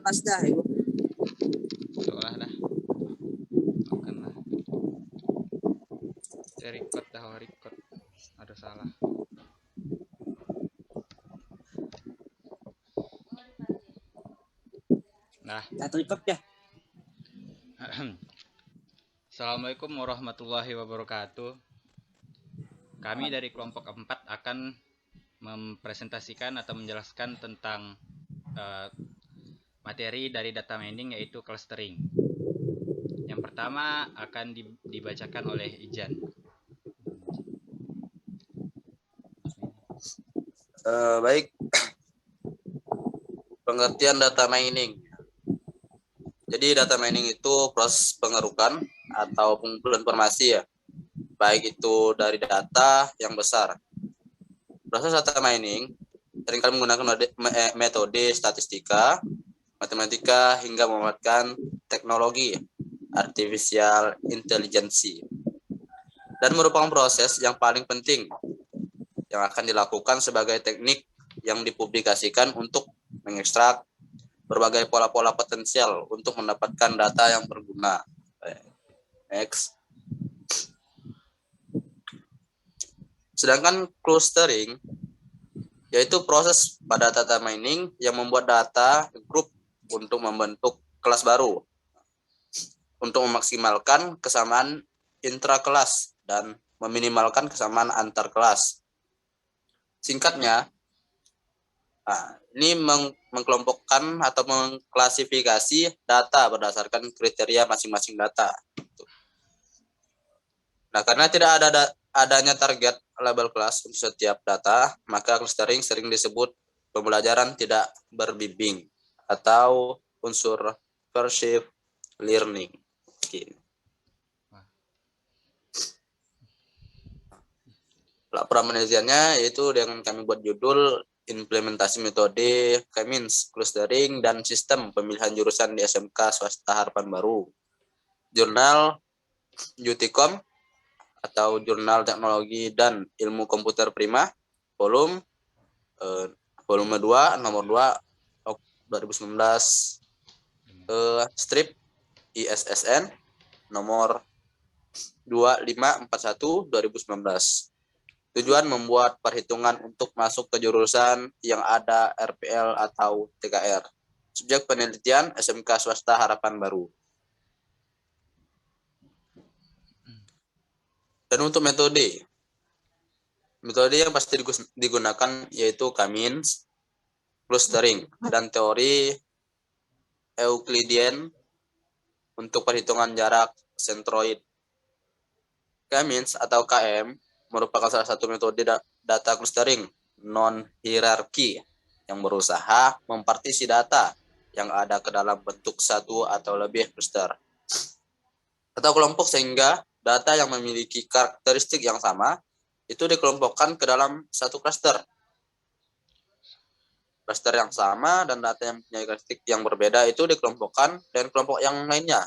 lapas dah ibu. Seolah dah. Makan lah. Record dah, record. Ada salah. Nah. Satu record ya. Assalamualaikum warahmatullahi wabarakatuh. Kami dari kelompok 4 akan mempresentasikan atau menjelaskan tentang materi dari data mining, yaitu clustering. Yang pertama akan dibacakan oleh Ijan. Baik, pengertian data mining. Jadi data mining itu proses pengerukan atau pengumpulan informasi ya, baik itu dari data yang besar. Proses data mining seringkali menggunakan metode statistika, matematika, hingga memanfaatkan teknologi artificial intelligence, dan merupakan proses yang paling penting yang akan dilakukan sebagai teknik yang dipublikasikan untuk mengekstrak berbagai pola-pola potensial untuk mendapatkan data yang berguna. Next. Sedangkan clustering yaitu proses pada data mining yang membuat data grup untuk membentuk kelas baru untuk memaksimalkan kesamaan intrakelas dan meminimalkan kesamaan antar kelas. Singkatnya, ini mengkelompokkan atau mengklasifikasi data berdasarkan kriteria masing-masing data. Nah, karena tidak adanya target label kelas untuk setiap data, maka clustering sering disebut pembelajaran tidak berbimbing atau unsur perceived learning. Laporan penelitiannya yaitu dengan kami buat judul implementasi metode K-means clustering dan sistem pemilihan jurusan di SMK Swasta Harapan Baru. Jurnal Juticom atau Jurnal Teknologi dan Ilmu Komputer Prima, volume 2, nomor 2, 2019, strip ISSN nomor 2541 2019. Tujuan membuat perhitungan untuk masuk ke jurusan yang ada RPL atau TKR. Subjek penelitian SMK Swasta Harapan Baru. Dan untuk metode yang pasti digunakan yaitu K-means, clustering, dan teori Euclidean untuk perhitungan jarak sentroid. K-means atau KM merupakan salah satu metode data clustering non-hierarki yang berusaha mempartisi data yang ada ke dalam bentuk satu atau lebih cluster atau kelompok, sehingga data yang memiliki karakteristik yang sama itu dikelompokkan ke dalam satu cluster. Cluster yang sama dan data yang punya karakteristik yang berbeda itu dikelompokkan dengan kelompok yang lainnya.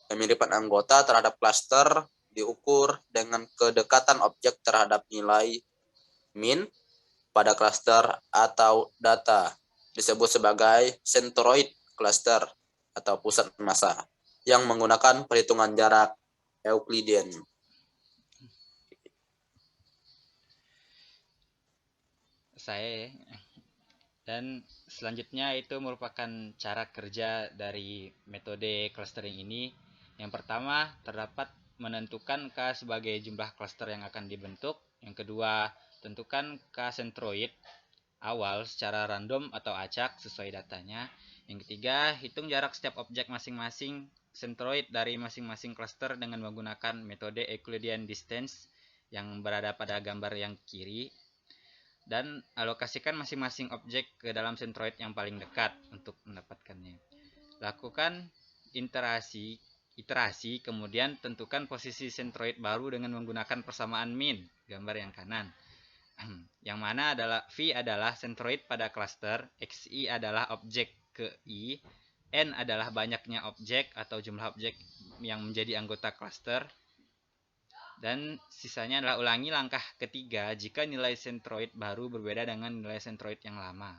Kemiripan anggota terhadap cluster diukur dengan kedekatan objek terhadap nilai min pada cluster atau data, disebut sebagai centroid cluster atau pusat massa yang menggunakan perhitungan jarak Euclidean. Dan selanjutnya itu merupakan cara kerja dari metode clustering ini. Yang pertama, terdapat menentukan K sebagai jumlah cluster yang akan dibentuk. Yang kedua, tentukan K sentroid awal secara random atau acak sesuai datanya. Yang ketiga, hitung jarak setiap objek masing-masing sentroid dari masing-masing cluster dengan menggunakan metode Euclidean distance yang berada pada gambar yang kiri. Dan alokasikan masing-masing objek ke dalam sentroid yang paling dekat untuk mendapatkannya. Lakukan iterasi, kemudian tentukan posisi sentroid baru dengan menggunakan persamaan min, gambar yang kanan. Yang mana adalah V adalah sentroid pada cluster, XI adalah objek ke I, N adalah banyaknya objek atau jumlah objek yang menjadi anggota cluster, dan sisanya adalah ulangi langkah ketiga jika nilai sentroid baru berbeda dengan nilai sentroid yang lama.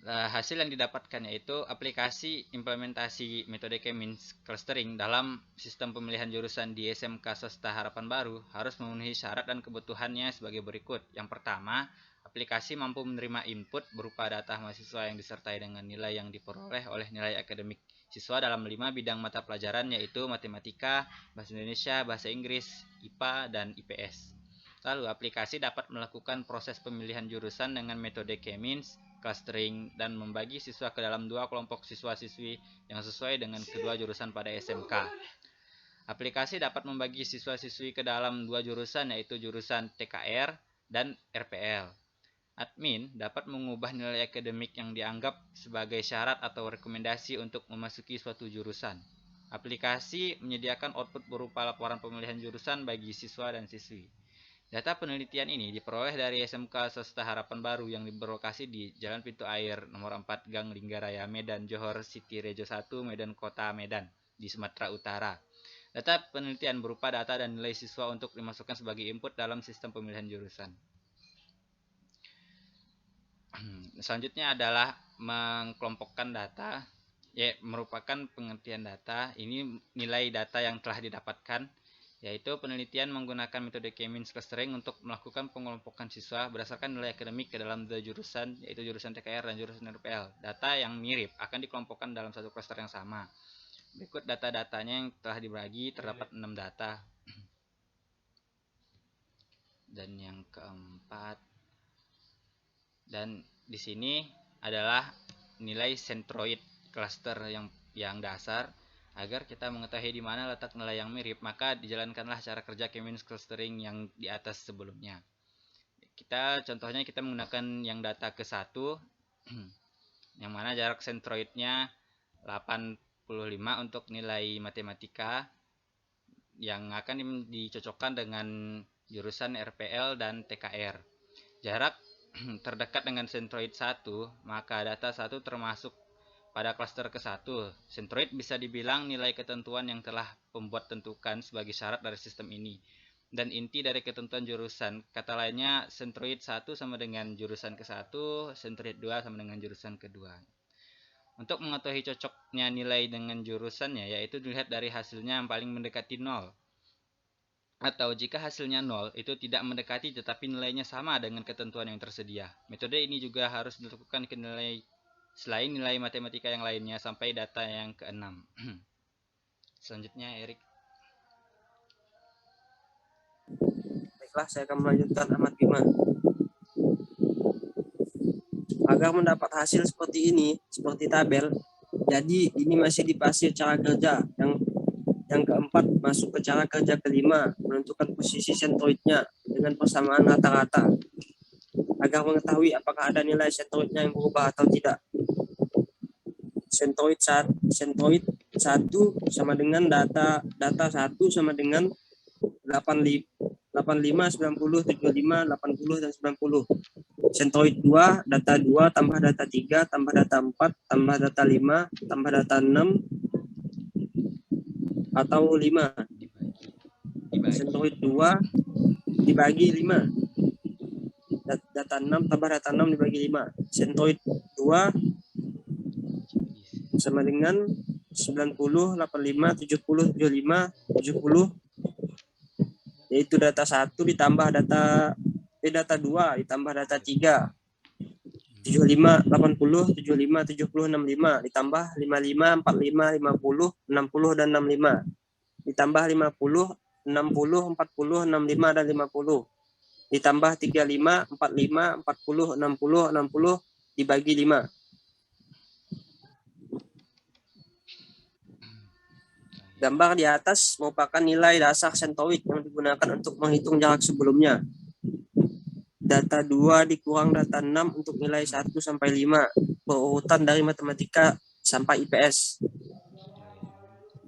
Hasil yang didapatkan yaitu aplikasi implementasi metode K-means clustering dalam sistem pemilihan jurusan di SMK Swasta Harapan Baru harus memenuhi syarat dan kebutuhannya sebagai berikut. Yang pertama, aplikasi mampu menerima input berupa data mahasiswa yang disertai dengan nilai yang diperoleh oleh nilai akademik siswa dalam 5 bidang mata pelajaran, yaitu matematika, bahasa Indonesia, bahasa Inggris, IPA, dan IPS. Lalu, aplikasi dapat melakukan proses pemilihan jurusan dengan metode K-means clustering dan membagi siswa ke dalam 2 kelompok siswa-siswi yang sesuai dengan kedua jurusan pada SMK. Aplikasi dapat membagi siswa-siswi ke dalam 2 jurusan, yaitu jurusan TKR dan RPL. Admin dapat mengubah nilai akademik yang dianggap sebagai syarat atau rekomendasi untuk memasuki suatu jurusan. Aplikasi menyediakan output berupa laporan pemilihan jurusan bagi siswa dan siswi. Data penelitian ini diperoleh dari SMK Swasta Harapan Baru yang berlokasi di Jalan Pintu Air nomor 4 Gang Linggaraya, Medan, Johor City Rejo 1, Medan Kota Medan, di Sumatera Utara. Data penelitian berupa data dan nilai siswa untuk dimasukkan sebagai input dalam sistem pemilihan jurusan. Selanjutnya adalah mengkelompokkan data, merupakan pengertian data. Ini nilai data yang telah didapatkan, yaitu penelitian menggunakan metode K-means clustering untuk melakukan pengelompokan siswa berdasarkan nilai akademik ke dalam 2 jurusan, yaitu jurusan TKR dan jurusan RPL. Data yang mirip akan dikelompokkan dalam satu klaster yang sama. Berikut data-datanya yang telah dibagi, terdapat 6 data. Dan yang keempat, dan di sini adalah nilai centroid cluster yang dasar. Agar kita mengetahui di mana letak nilai yang mirip, maka dijalankanlah cara kerja K-means clustering yang di atas sebelumnya. Contohnya kita menggunakan yang data ke-1, yang mana jarak sentroidnya 85 untuk nilai matematika, yang akan dicocokkan dengan jurusan RPL dan TKR. Jarak terdekat dengan sentroid 1, maka data 1 termasuk pada klaster ke-1. Sentroid bisa dibilang nilai ketentuan yang telah pembuat tentukan sebagai syarat dari sistem ini, dan inti dari ketentuan jurusan. Kata lainnya, sentroid 1 sama dengan jurusan ke-1, sentroid 2 sama dengan jurusan ke-2. Untuk mengetahui cocoknya nilai dengan jurusannya, yaitu dilihat dari hasilnya yang paling mendekati 0. Atau jika hasilnya 0, itu tidak mendekati tetapi nilainya sama dengan ketentuan yang tersedia. Metode ini juga harus dilakukan ke nilai selain nilai matematika yang lainnya sampai data yang ke-6. Selanjutnya, Erik. Baiklah, saya akan melanjutkan Ahmad Bima. Agar mendapat hasil seperti ini, seperti tabel, jadi ini masih dipasir cara kerja. Yang keempat masuk ke cara kerja kelima, menentukan posisi sentroidnya dengan persamaan rata-rata. Agar mengetahui apakah ada nilai sentroidnya yang berubah atau tidak. Sentroid 1 sama dengan data 1 sama dengan 85, 90, 75, 80, dan 90. Sentroid 2, data 2 tambah data 3 tambah data 4 tambah data 5 tambah data 6 atau 5. Sentroid 2 dibagi 5. Data 6 tambah data 6 dibagi 5. Sentroid 2 sama dengan 90, 85, 70, 75, 70, yaitu data 1 ditambah data 2 ditambah data 3, 75, 80, 75, 70, 65, ditambah 55, 45, 50, 60, dan 65, ditambah 50, 60, 40, 65, dan 50, ditambah 35, 45, 40, 60, 60, dibagi 5. Gambar di atas merupakan nilai dasar sentroid yang digunakan untuk menghitung jarak sebelumnya. Data 2 dikurang data 6 untuk nilai 1 sampai 5, berurutan dari matematika sampai IPS.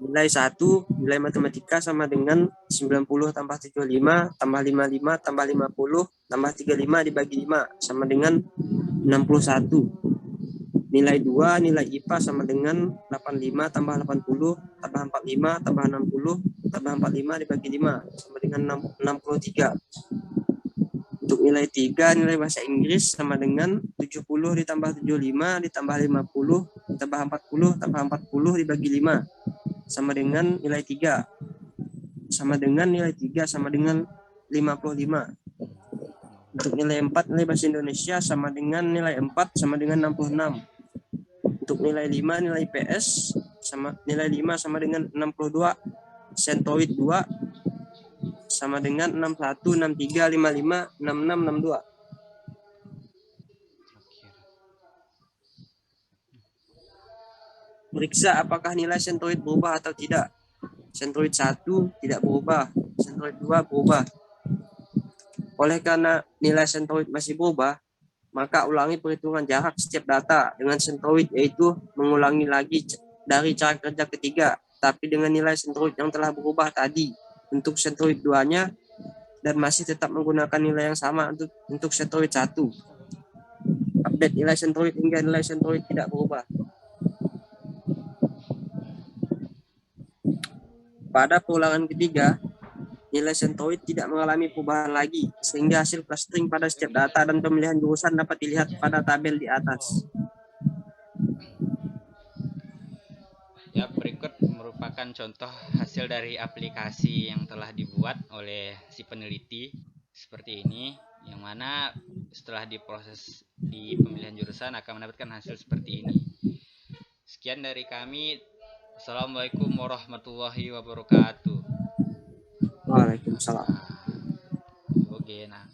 Nilai 1, nilai matematika sama dengan 90 tambah 75 tambah 55 tambah 50 tambah 35 dibagi 5 sama dengan 61. Nilai 2, nilai IPA sama dengan 85 tambah 80 tambah 45 tambah 60 tambah 45 dibagi 5 sama dengan 63. Untuk nilai 3, nilai bahasa Inggris sama dengan 70 ditambah 75 ditambah 50 ditambah 40 tambah 40 dibagi 5 sama dengan nilai 3. Sama dengan nilai 3 sama dengan 55. Untuk nilai 4, nilai bahasa Indonesia sama dengan nilai 4 sama dengan 66. Untuk nilai 5, nilai PS sama nilai 5 sama dengan 62. Sentoid 2 sama dengan 61, 63, 55, 66, 62. Oke. Periksa apakah nilai sentoid berubah atau tidak. Sentoid 1 tidak berubah, sentoid 2 berubah. Oleh karena nilai sentoid masih berubah, maka ulangi perhitungan jarak setiap data dengan sentoid, yaitu mengulangi lagi dari cara kerja ketiga, tapi dengan nilai sentoid yang telah berubah tadi untuk sentoid 2-nya dan masih tetap menggunakan nilai yang sama untuk sentoid 1. Update nilai sentoid hingga nilai sentoid tidak berubah. Pada pengulangan ketiga, nilai sentoid tidak mengalami perubahan lagi, sehingga hasil clustering pada setiap data dan pemilihan jurusan dapat dilihat pada tabel di atas. Ya, berikut merupakan contoh hasil dari aplikasi yang telah dibuat oleh si peneliti seperti ini, yang mana setelah diproses di pemilihan jurusan akan mendapatkan hasil seperti ini. Sekian dari kami. Assalamualaikum warahmatullahi wabarakatuh. Waalaikumsalam. Oke, nah.